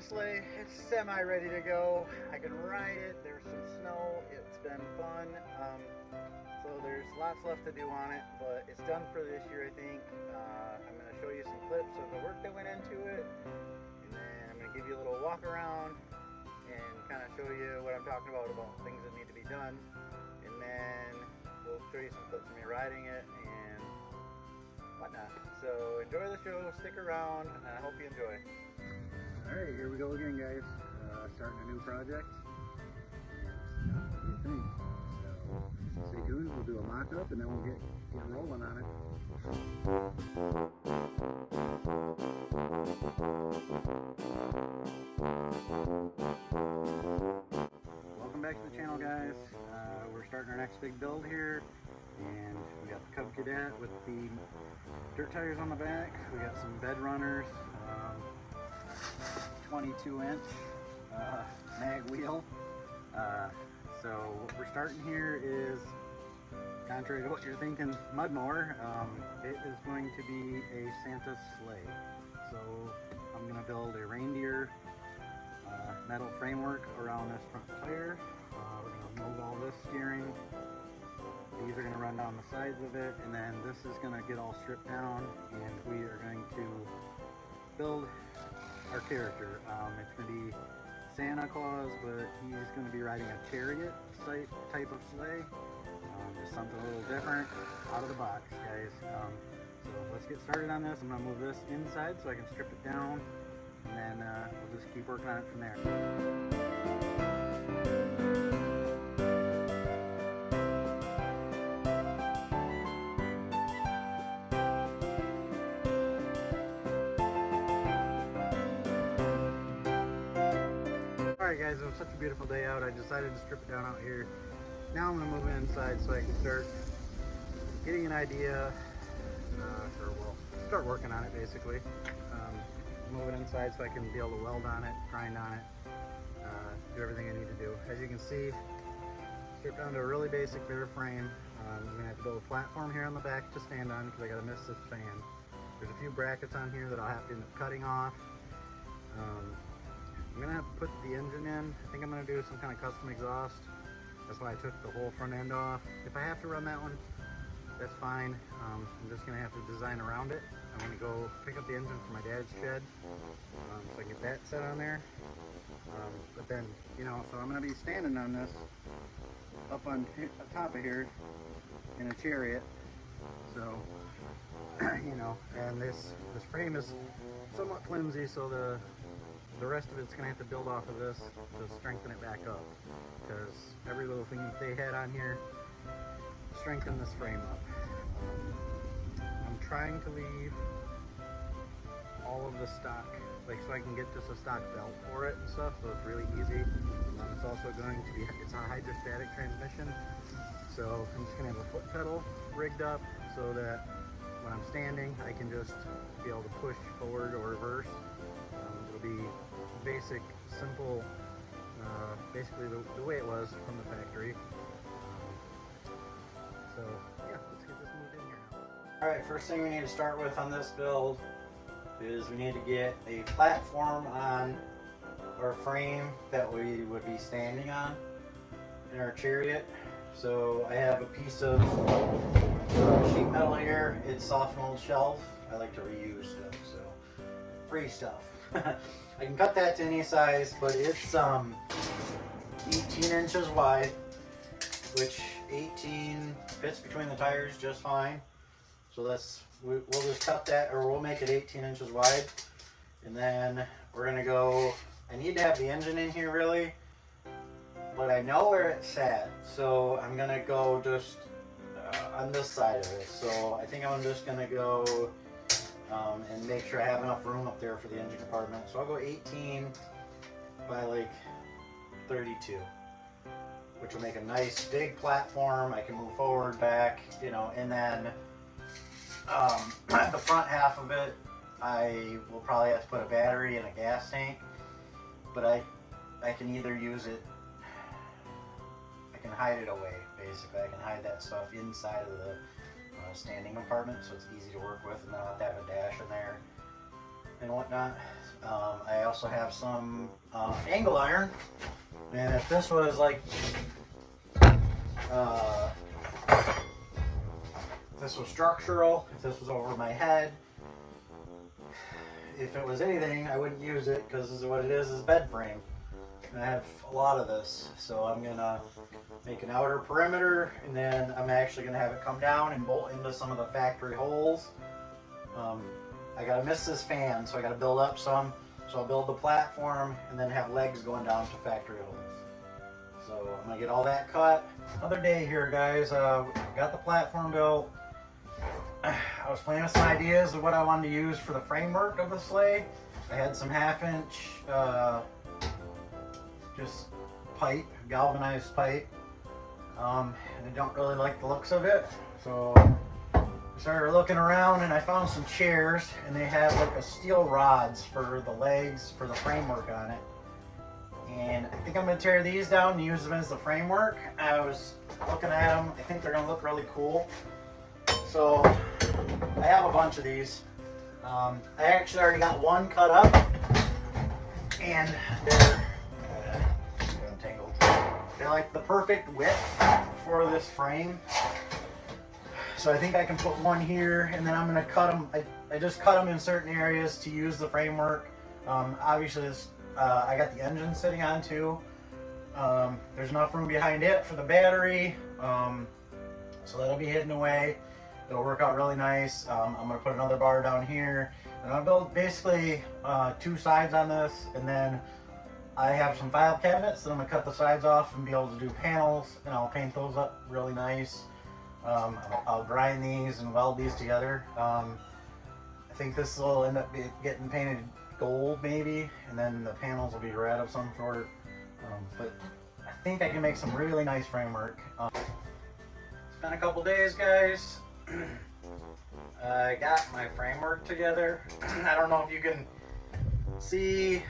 sleigh. It's semi ready to go. I can ride it. There's some snow. It's been fun. So there's lots left to do on it, but it's done for this year, I think. I'm going to show you some clips of the work that went into it, and then I'm going to give you a little walk around and kind of show you what I'm talking about things that need to be done, and then we'll show you some clips of me riding it and whatnot. So enjoy the show, stick around, and I hope you enjoy. Alright, here we go again, guys. Starting a new project. What do you think? So stay tuned, we'll do a mock-up and then we'll get rolling on it. Welcome back to the channel, guys. We're starting our next big build here, and we got the Cub Cadet with the dirt tires on the back. We got some bed runners, 22-inch mag wheel. So what we're starting here is, contrary to what you're thinking, mud mower. It is going to be a Santa sleigh. So I'm going to build a reindeer metal framework around this front tire. We're going to move all this steering. These are going to run down the sides of it, and then this is going to get all stripped down, and we are going to build our character. It's going to be Santa Claus, but he's going to be riding a chariot type of sleigh. Just something a little different, out of the box, guys. So let's get started on this. I'm going to move this inside so I can strip it down, and then we'll just keep working on it from there. Alright guys, it was such a beautiful day out, I decided to strip it down out here. Now I'm going to move it inside so I can start getting an idea, start working on it basically. Move it inside so I can be able to weld on it, grind on it, do everything I need to do. As you can see, stripped down to a really basic bare frame. I'm going to have to build a platform here on the back to stand on because I got to miss this fan. There's a few brackets on here that I'll have to end up cutting off. I'm going to have to put the engine in. I think I'm going to do some kind of custom exhaust. That's why I took the whole front end off. If I have to run that one, that's fine. I'm just going to have to design around it. I'm going to go pick up the engine from my dad's shed, so I can get that set on there. But then, so I'm going to be standing on this up on top of here in a chariot. So, and this frame is somewhat flimsy, so the rest of it's going to have to build off of this to strengthen it back up, because every little thing that they had on here strengthened this frame up. I'm trying to leave all of the stock, so I can get just a stock belt for it and stuff, so it's really easy. It's also going to be, it's a hydrostatic transmission, so I'm just going to have a foot pedal rigged up so that when I'm standing I can just be able to push forward or reverse. It'll be basic, simple, basically the way it was from the factory. So yeah, let's get this moved in here now. Alright, first thing we need to start with on this build is we need to get a platform on our frame that we would be standing on in our chariot. So I have a piece of sheet metal here. It's soft mold shelf. I like to reuse stuff, so free stuff. I can cut that to any size, but it's 18 inches wide, which 18 fits between the tires just fine. So we'll just cut that, or we'll make it 18 inches wide, and then we're gonna go. I need to have the engine in here really, but I know where it's at, so I'm gonna go just on this side of it. So I think I'm just gonna go and make sure I have enough room up there for the engine compartment. So I'll go 18 by like 32, which will make a nice big platform. I can move forward, back, and then the front half of it, I will probably have to put a battery and a gas tank, but I can either use it, I can hide it away, basically. I can hide that stuff inside of the standing compartment, so it's easy to work with, and then I'll have to have a dash in there. and whatnot. I also have some angle iron, and if this was like if this was structural, if this was over my head, if it was anything, I wouldn't use it because this is what it is bed frame. And I have a lot of this, so I'm gonna make an outer perimeter, and then I'm actually gonna have it come down and bolt into some of the factory holes. I gotta miss this fan, so I gotta build up some. So I'll build the platform and then have legs going down to factory holes. So I'm gonna get all that cut. Another day here, guys. Got the platform built. I was playing with some ideas of what I wanted to use for the framework of the sleigh. I had some 1/2 inch just pipe, galvanized pipe, and I don't really like the looks of it. So I started looking around and I found some chairs, and they have like a steel rods for the legs for the framework on it. And I think I'm gonna tear these down and use them as the framework. I was looking at them. I think they're gonna look really cool. So I have a bunch of these. I actually already got one cut up, and they're untangled. They're like the perfect width for this frame. So I think I can put one here, and then I'm gonna cut them. I just cut them in certain areas to use the framework. Obviously, this I got the engine sitting on too. There's enough room behind it for the battery, so that'll be hidden away. It'll work out really nice. I'm gonna put another bar down here, and I'll build basically 2 sides on this, and then I have some file cabinets that I'm gonna cut the sides off and be able to do panels, and I'll paint those up really nice. I'll grind these and weld these together. I think this will end up getting painted gold maybe, and then the panels will be red of some sort. But I think I can make some really nice framework. It's been a couple days, guys. I got my framework together. I don't know if you can see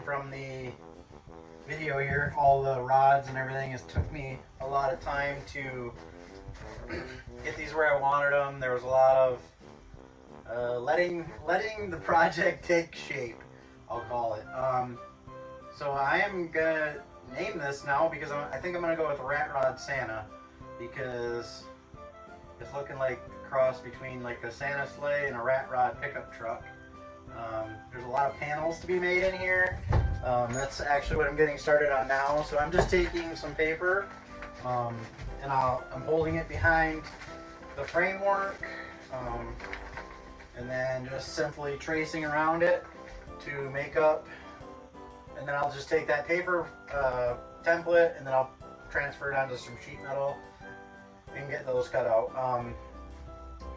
from the video here, all the rods and everything. It took me a lot of time to get these where I wanted them. There was a lot of letting the project take shape, I'll call it. So I am gonna name this now because I think I'm gonna go with Rat Rod Santa, because it's looking like a cross between like a Santa sleigh and a Rat Rod pickup truck. There's a lot of panels to be made in here. That's actually what I'm getting started on now. So I'm just taking some paper, and I'm holding it behind the framework, and then just simply tracing around it to make up. And then I'll just take that paper template, and then I'll transfer it onto some sheet metal and get those cut out.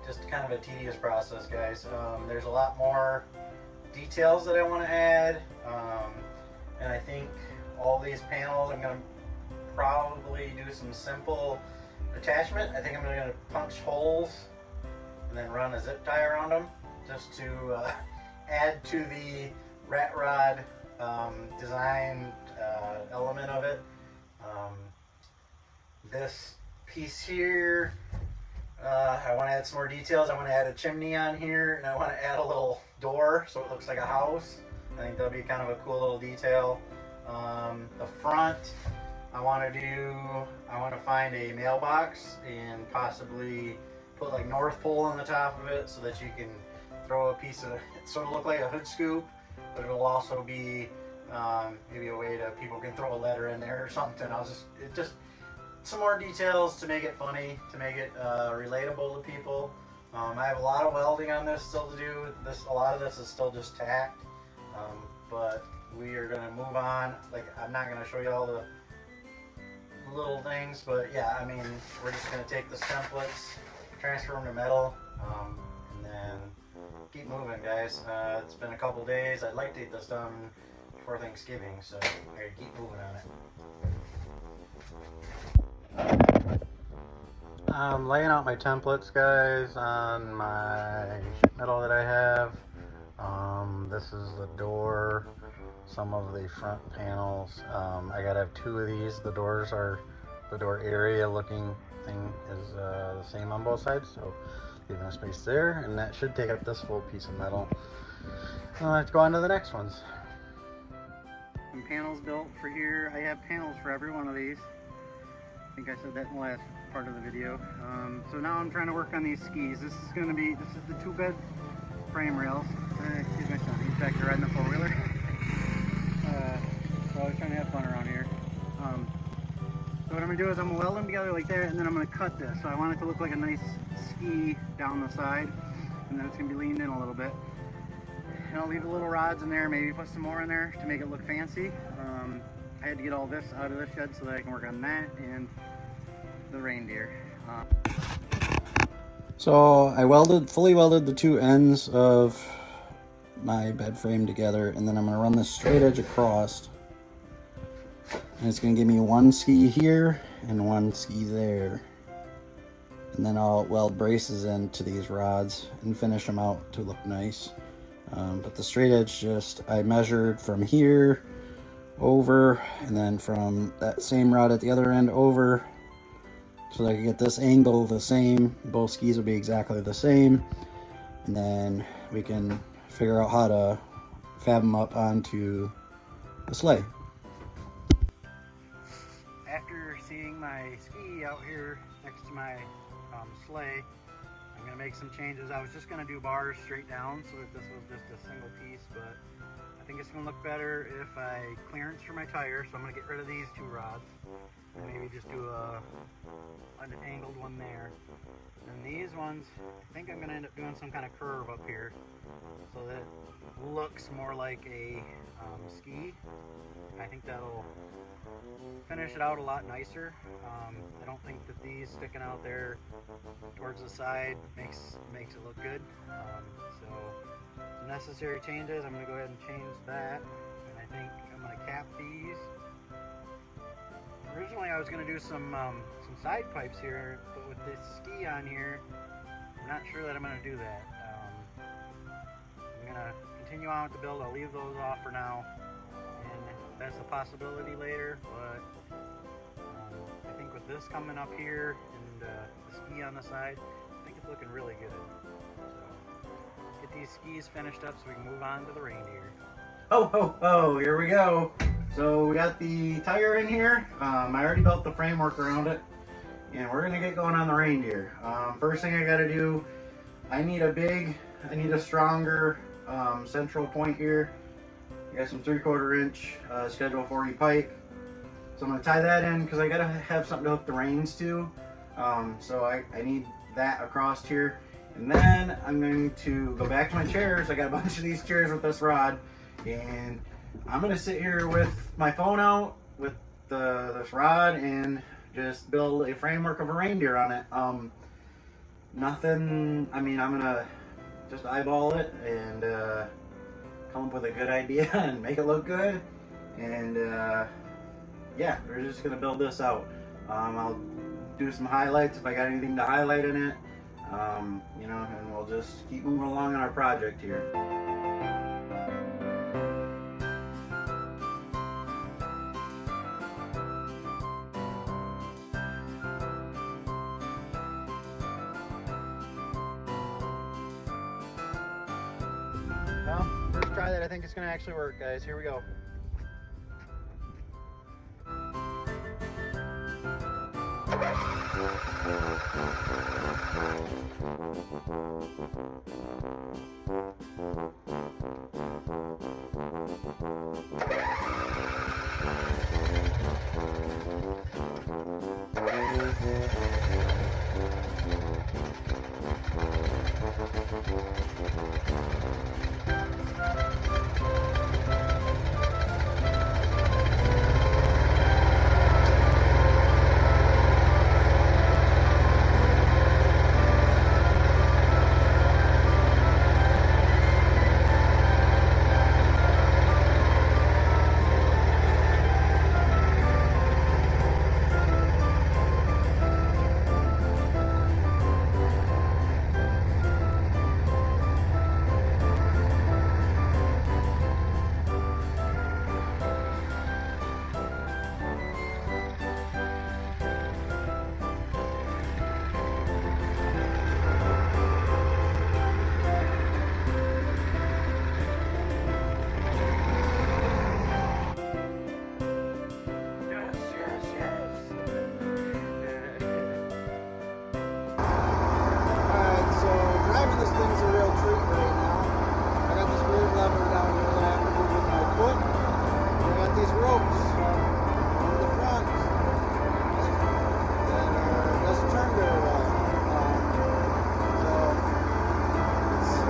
Just kind of a tedious process, guys. There's a lot more details that I want to add, and I think all these panels I'm going to probably do some simple attachment. I think I'm going to punch holes and then run a zip tie around them just to add to the Rat Rod design element of it. This piece here, I want to add some more details. I want to add a chimney on here, and I want to add a little door so it looks like a house. I think that'll be kind of a cool little detail. The front, I want to find a mailbox and possibly put like North Pole on the top of it so that you can throw a piece of, it sort of look like a hood scoop, but it'll also be maybe a way to, people can throw a letter in there or something. Just some more details to make it funny, to make it relatable to people. I have a lot of welding on this still to do. A lot of this is still just tacked, but we are gonna move on. Like, I'm not gonna show you all the little things, but yeah, I mean, we're just gonna take the templates, transfer them to metal, and then keep moving, guys. It's been a couple days. I'd like to get this done before Thanksgiving, so I gotta keep moving on it. I'm laying out my templates, guys, on my sheet metal that I have. This is the door, some of the front panels. I gotta have 2 of these. The door area looking thing is the same on both sides, so leaving a space there, and that should take up this full piece of metal. Let's go on to the next ones. Some panels built for here. I have panels for every one of these. I think I said that in the last part of the video. So now I'm trying to work on these skis. This is the 2-bed frame rails. Excuse my son, he's back there riding the 4-wheeler. So I was trying to have fun around here. So what I'm going to do is I'm going to weld them together like that, and then I'm going to cut this. So I want it to look like a nice ski down the side, and then it's going to be leaned in a little bit. And I'll leave the little rods in there, maybe put some more in there to make it look fancy. I had to get all this out of the shed so that I can work on that and the reindeer. So I fully welded the 2 ends of my bed frame together, and then I'm going to run this straight edge across. And it's going to give me 1 ski here and 1 ski there. And then I'll weld braces into these rods and finish them out to look nice. But the straight edge, I measured from here over, and then from that same rod at the other end over, so that I can get this angle the same. Both skis will be exactly the same, and then we can figure out how to fab them up onto the sleigh. After seeing my ski out here next to my sleigh, I'm going to make some changes. I was just going to do bars straight down so that this was just a single piece, but I think it's going to look better if I clearance for my tire, so I'm going to get rid of these 2 rods and maybe just do an angled one there. And these ones, I think I'm going to end up doing some kind of curve up here so that it looks more like a ski. I think that'll finish it out a lot nicer. I don't think that these sticking out there towards the side makes it look good. So some necessary changes. I'm going to go ahead and change that, and I think I'm going to cap these. Originally I was going to do some side pipes here, but with this ski on here, I'm not sure that I'm going to do that. I'm going to continue on with the build. I'll leave those off for now, and that's a possibility later, but I think with this coming up here and the ski on the side, I think it's looking really good. So let's get these skis finished up so we can move on to the reindeer. Oh, ho, ho, here we go. So we got the tire in here. I already built the framework around it, and we're gonna get going on the reindeer. First thing I gotta do, I need a stronger central point here. I got some 3/4 inch Schedule 40 pipe. So I'm gonna tie that in because I gotta have something to hook the reins to. So I need that across here. And then I'm going to go back to my chairs. I got a bunch of these chairs with this rod, and I'm gonna sit here with my phone out with this rod and just build a framework of a reindeer on it. Nothing, I mean, I'm gonna just eyeball it and come up with a good idea and make it look good. And yeah, we're just gonna build this out. I'll do some highlights if I got anything to highlight in it, you know, and we'll just keep moving along on our project here. Well, first try that, I think it's going to actually work, guys. Here we go. ropes on the front that doesn't turn very well. So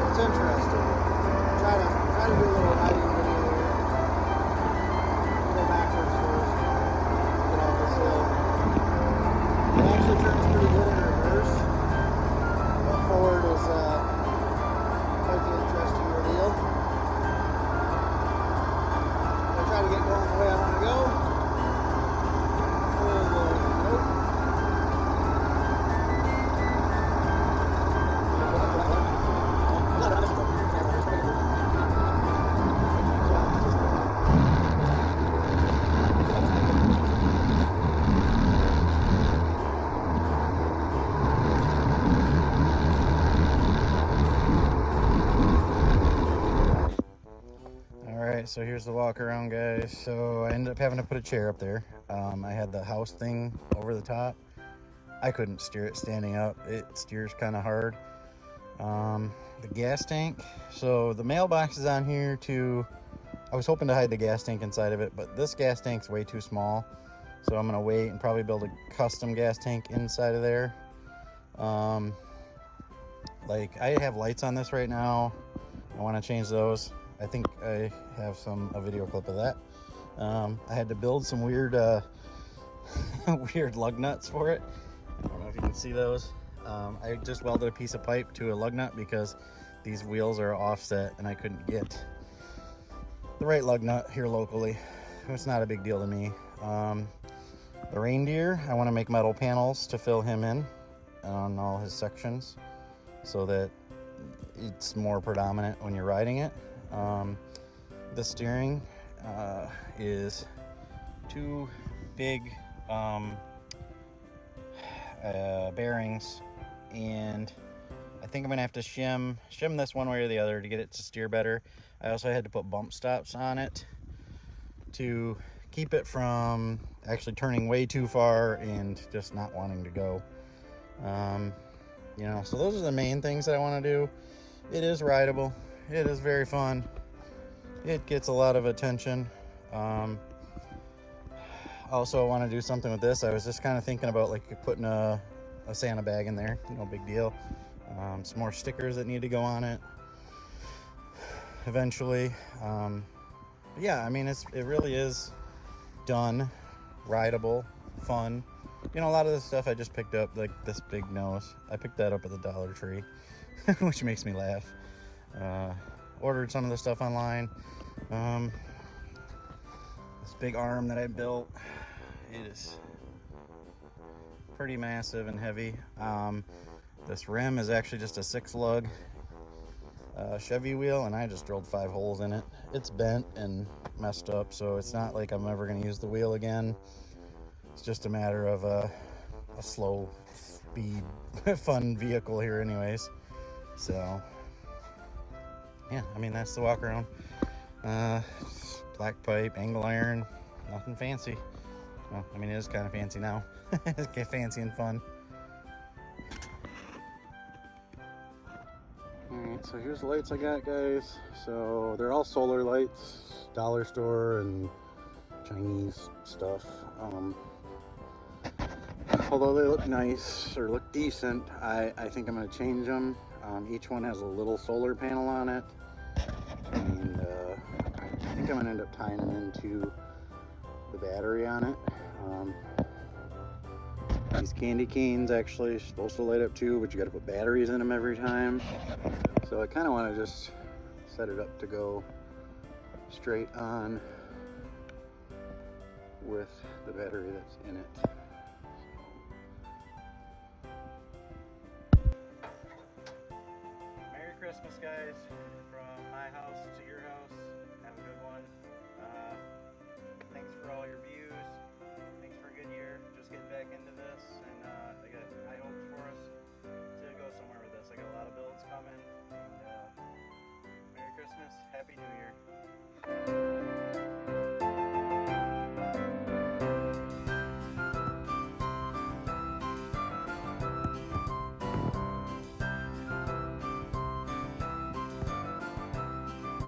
it's interesting. Try to do a little riding video here. Go backwards first. Get off this hill. It actually turns pretty good in reverse. But forward is quite the interesting ordeal. I try to get going the way I want to go. Nope. So here's the walk around, guys. So I ended up having to put a chair up there. I had the house thing over the top. I couldn't steer it standing up. It steers kind of hard. The gas tank. So the mailbox is on here too. I was hoping to hide the gas tank inside of it, but this gas tank's way too small. So I'm gonna wait and probably build a custom gas tank inside of there. Like I have lights on this right now. I want to change those. I think I have a video clip of that. I had to build some weird weird lug nuts for it. I don't know if you can see those. I just welded a piece of pipe to a lug nut because these wheels are offset and I couldn't get the right lug nut here locally. It's not a big deal to me. The reindeer, I want to make metal panels to fill him in on all his sections so that it's more predominant when you're riding it. The steering is two big bearings, and I think I'm gonna have to shim this one way or the other to get it to steer better. I also had to put bump stops on it to keep it from actually turning way too far and just not wanting to go. You know, so those are the main things that I want to do. It is rideable. It is very fun. It gets a lot of attention. Also, I want to do something with this. I was just kind of thinking about like putting a Santa bag in there. No big deal. Some more stickers that need to go on it eventually. Yeah, I mean, it really is done, rideable, fun. You know, a lot of this stuff I just picked up, like this big nose. I picked that up at the Dollar Tree, which makes me laugh. Ordered some of the stuff online. This big arm that I built, it is pretty massive and heavy. This rim is actually just a 6-lug Chevy wheel, and I just drilled 5 holes in it. It's bent and messed up, so it's not like I'm ever going to use the wheel again. It's just a matter of a slow speed fun vehicle here anyways. So yeah, I mean, that's the walk around. Black pipe, angle iron, nothing fancy. Well, I mean, it is kind of fancy now. It's fancy and fun. Alright, so here's the lights I got, guys. So they're all solar lights, dollar store and Chinese stuff. Although they look nice or look decent, I think I'm going to change them. Each one has a little solar panel on it, and I think I'm going to end up tying them into the battery on it. These candy canes actually are supposed to light up too, but you got to put batteries in them every time. So I kind of want to just set it up to go straight on with the battery that's in it. Merry Christmas, guys, from my house to your house. Have a good one. Thanks for all your views. Thanks for a good year. Just getting back into this, and I got high hopes for us to go somewhere with this. I got a lot of builds coming. And, Merry Christmas, Happy New Year.